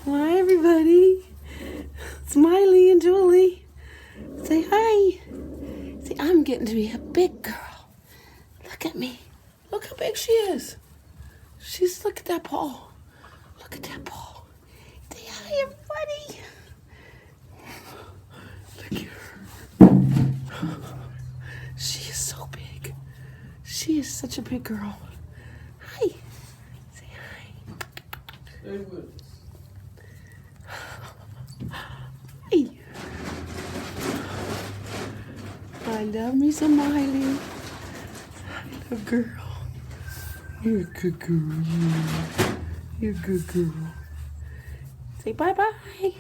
Hi, everybody. It's Miley and Julie. Say hi. See, I'm getting to be a big girl. Look at me. Look how big she is. Look at that paw. Look at that paw. Say hi, everybody. Look at her. She is so big. She is such a big girl. Hi. Say hi. Hi. I love me some Miley. I love girl. You're a good girl. You're a good girl. Say bye-bye.